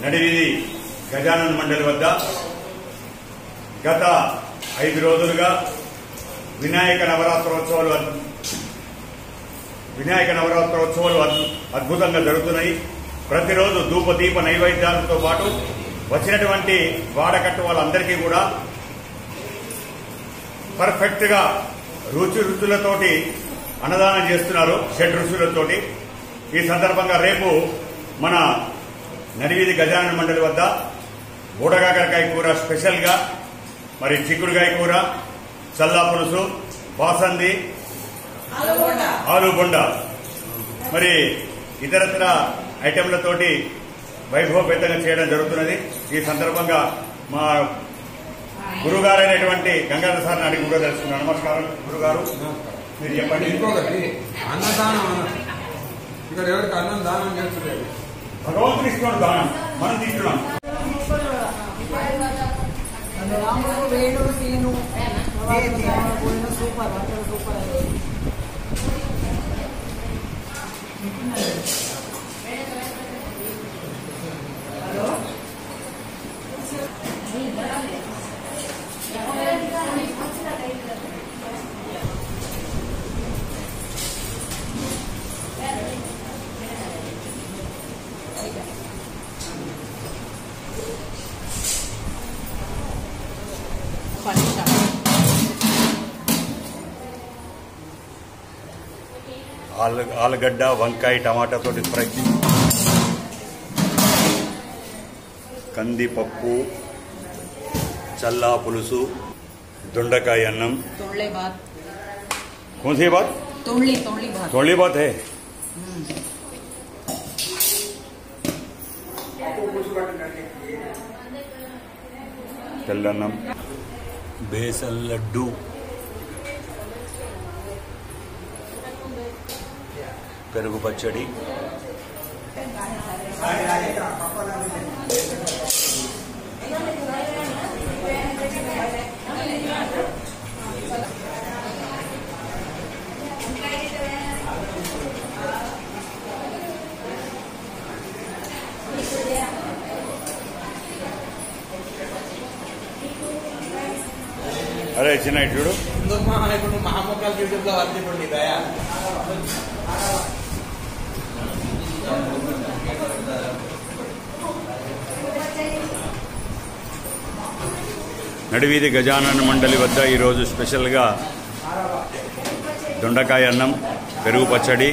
నడివీధి గజానన్ మండలి వద్ద గత 5 రోజులుగా వినాయక నవరాత్రోత్సవాలు అద్భుతంగా జరుగుతున్నాయి. ప్రతిరోజు ధూపదీప నైవేద్యాలతో పాటు వచ్చినటువంటి వాడకట్టు వాళ్ళందరికీ కూడా పర్ఫెక్ట్ గా రుచులతోటి అన్నదానం చేస్తున్నారు, షడ్ రుచులతోటి. ఈ సందర్భంగా రేపు మన నడివీధి గజానన్ మండలి వద్ద బూడకాకరకాయ కూర స్పెషల్ గా, మరి చిక్కుడుకాయ కూర, చల్లా పులుసు, బాసంది, ఆలుబొండ, మరి ఇతరత్ర ఐటెంలతోటి వైభవపేతంగా చేయడం జరుగుతున్నది. ఈ సందర్భంగా మా గురుగారైనటువంటి గంగాధర సార్ని అడిగి కూడా తెలుసుకున్నాను. నమస్కారం గురుగారు, మీరు చెప్పండి. ఇంకొకటి అన్నదానం, ఇక్కడ ఎవరికి అన్నం దానం చేస్తున్నారు, భగవంతుని ఇస్తున్నాడు దానం, మనం తీసుకున్నాం. రాముడు వేణు సీను సూపర్ వంటలు సూపర్. హలో ఆలుగడ్డ, వంకాయ, టమాటా తోటి ఫ్రై, కందిపప్పు, చల్లా పులుసు, దొండకాయ అన్నం. कौन सी बात? तोड़ली बात है. తెల్లన్నం, బేసన్ లడ్డు, పెరుగు పచ్చడి, అరే చిన్న చూడు. నడివీధి గజానన్ మండలి వద్ద ఈరోజు స్పెషల్గా దొండకాయ అన్నం, పెరుగు పచ్చడి,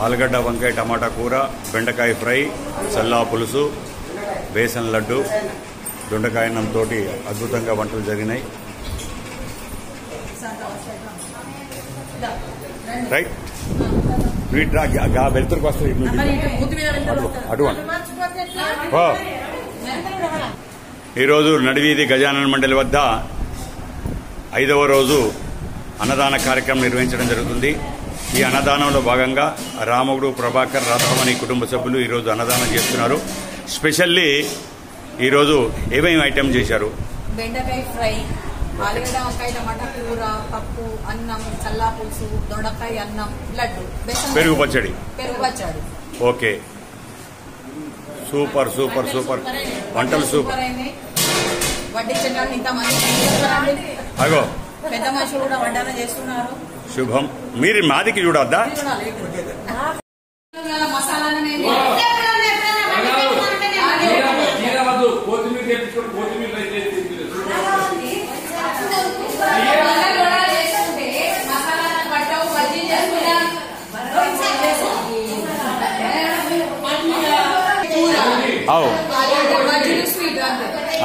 ఆలుగడ్డ, వంకాయ, టమాటా కూర, బెండకాయ ఫ్రై, చల్లా పులుసు, బేసన్ లడ్డు, దొండకాయ అన్నంతో అద్భుతంగా వంటలు జరిగినాయి. రైట్, వెళ్తురికి వస్తుంది అటువంటి. ఈరోజు నడివీధి గజానన్ మండలి వద్ద 5వ రోజు అన్నదాన కార్యక్రమం నిర్వహించడం జరుగుతుంది. ఈ అన్నదానంలో భాగంగా రాముడు, ప్రభాకర్, రాధామణి కుటుంబ సభ్యులు ఈరోజు అన్నదానం చేస్తున్నారు. స్పెషల్లీ ఈరోజు ఏమేమి ఐటెం చేశారు? బెండకాయ ఫ్రై, ఆలుగడ్డ, వంకాయ, టమాటా కూర, పప్పు, అన్నం, చల్లా పులుసు, దొండకాయ అన్నం, లడ్డు, పెరుగు పచ్చడి. ఓకే, సూపర్ సూపర్ సూపర్ వంటలు సూపర్. వడ్డించడానికి ఇంతమంది అగో పెద్ద మనుషులు కూడా వంటన చేస్తున్నారు. శుభం. మీరు మాదికి చూడొద్దా?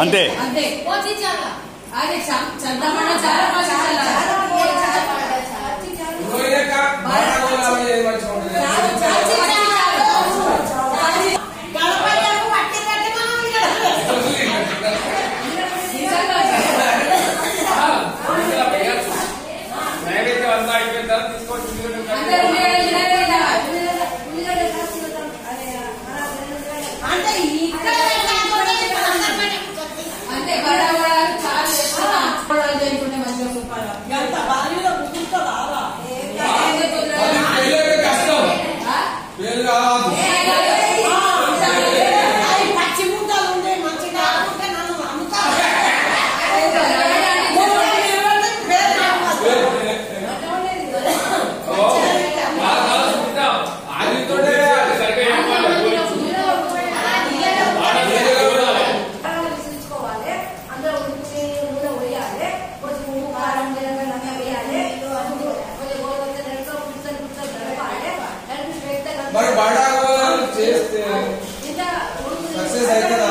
అంతే మంచిగా చేస్తే సక్సెస్ అవుతుందా?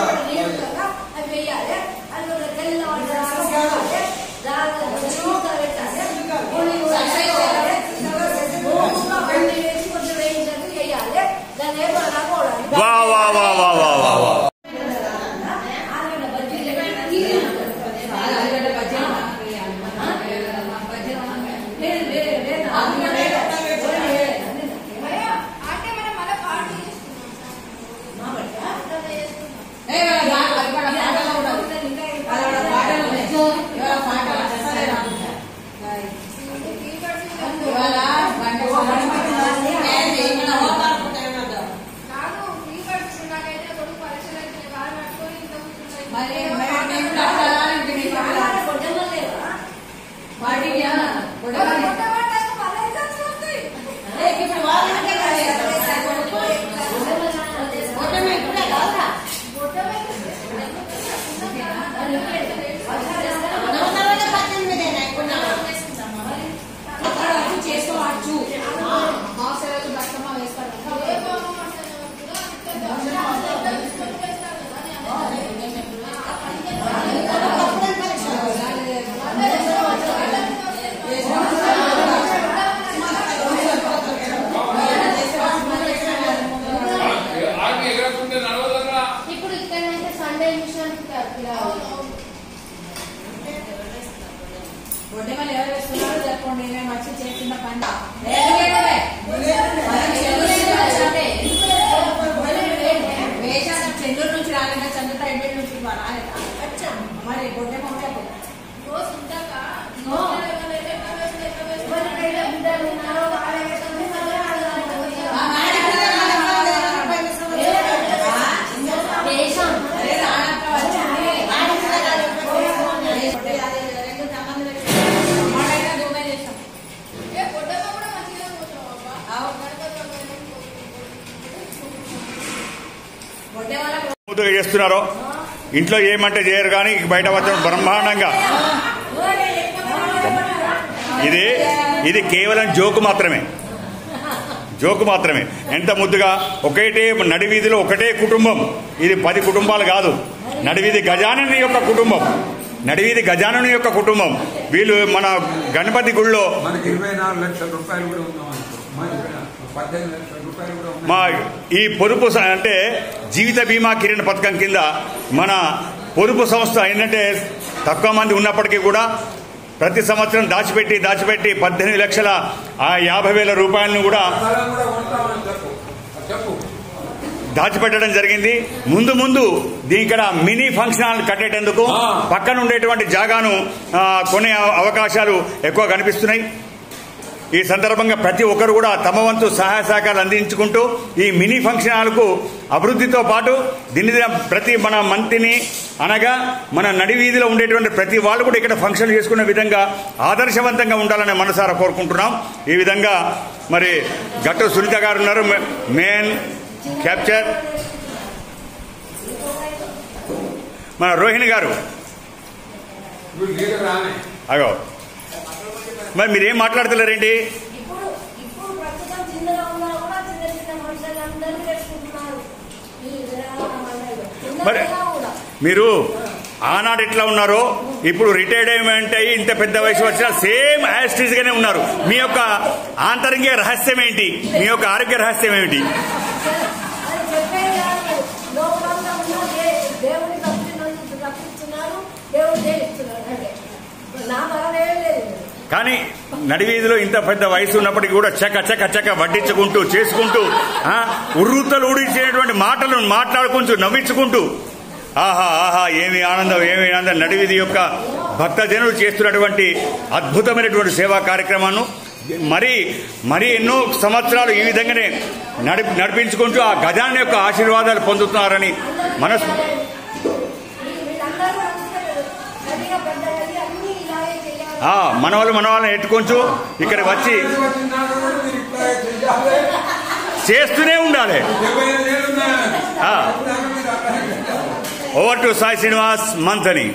వా వా వా వా వా వా వా. చేస్తున్నారో ఇంట్లో ఏమంటే చేయరు కానీ బయట వచ్చి బ్రహ్మాండంగా ఇది కేవలం జోకు మాత్రమే. ఎంత ముద్దుగా ఒకటే నడివీధిలో ఒకటే కుటుంబం. ఇది 10 కుటుంబాలు కాదు. నడివీధి గజానని యొక్క కుటుంబం. వీళ్ళు మన గణపతి గుళ్ళో మనకి 24 లక్షల రూపాయలు కూడా ఉన్నాం. 18 లక్షల రూపాయలు కూడా ఉన్నాయి. మా ఈ పొదుపు అంటే జీవిత బీమా కిరణ్ పథకం కింద మన పొదుపు సంస్థ ఏంటంటే తక్కువ మంది ఉన్నప్పటికీ కూడా ప్రతి సంవత్సరం దాచిపెట్టి 18,50,000 రూపాయలను కూడా దాచిపెట్టడం జరిగింది. ముందు ఇక్కడ మినీ ఫంక్షన్ హాల్ కట్టేటందుకు పక్కన ఉండేటువంటి జాగాను కొనే అవకాశాలు ఎక్కువ కనిపిస్తున్నాయి. ఈ సందర్భంగా ప్రతి ఒక్కరు కూడా తమ వంతు సహాయ సహకారాలు అందించుకుంటూ ఈ మినీ ఫంక్షన్ హాల్కు అభివృద్ధితో పాటు ప్రతి మన మంత్రిని అనగా మన నడివీధిలో ఉండేటువంటి ప్రతి వాళ్ళు కూడా ఇక్కడ ఫంక్షన్ చేసుకునే విధంగా ఆదర్శవంతంగా ఉండాలని మనసారా కోరుకుంటున్నాం. ఈ విధంగా మరి గట్టు సునీత గారు ఉన్నారు, మెయిన్ క్యాప్చర్. మన రోహిణి గారు అగో మరి మీరేం మాట్లాడతలేరేంటి? మరి మీరు ఆనాడు ఎట్లా ఉన్నారో ఇప్పుడు రిటైర్మెంట్ అయ్యి ఇంత పెద్ద వయసు వచ్చినా సేమ్ యాస్టీజ్ గానే ఉన్నారు. మీ యొక్క ఆంతరంగిక రహస్యం ఏంటి? మీ యొక్క ఆరోగ్య రహస్యం ఏమిటి? కానీ నడివీధిలో ఇంత పెద్ద వయసు ఉన్నప్పటికీ కూడా చక్క వడ్డించుకుంటూ చేసుకుంటూ ఉర్రూతలు ఊడించేటువంటి మాటలను మాట్లాడుకుంటూ నవ్వించుకుంటూ ఆహా ఏమి ఆనందం నడివీధి యొక్క భక్తజనులు చేస్తున్నటువంటి అద్భుతమైనటువంటి సేవా కార్యక్రమాన్ని మరి ఎన్నో సంవత్సరాలు ఈ విధంగానే నడిపించుకుంటూ ఆ గజాన్ని యొక్క ఆశీర్వాదాలు పొందుతున్నారని మన వాళ్ళని ఎత్తుకొంచు ఇక్కడ వచ్చి చేస్తూనే ఉండాలి. Over to Sai Srinivas Manthani.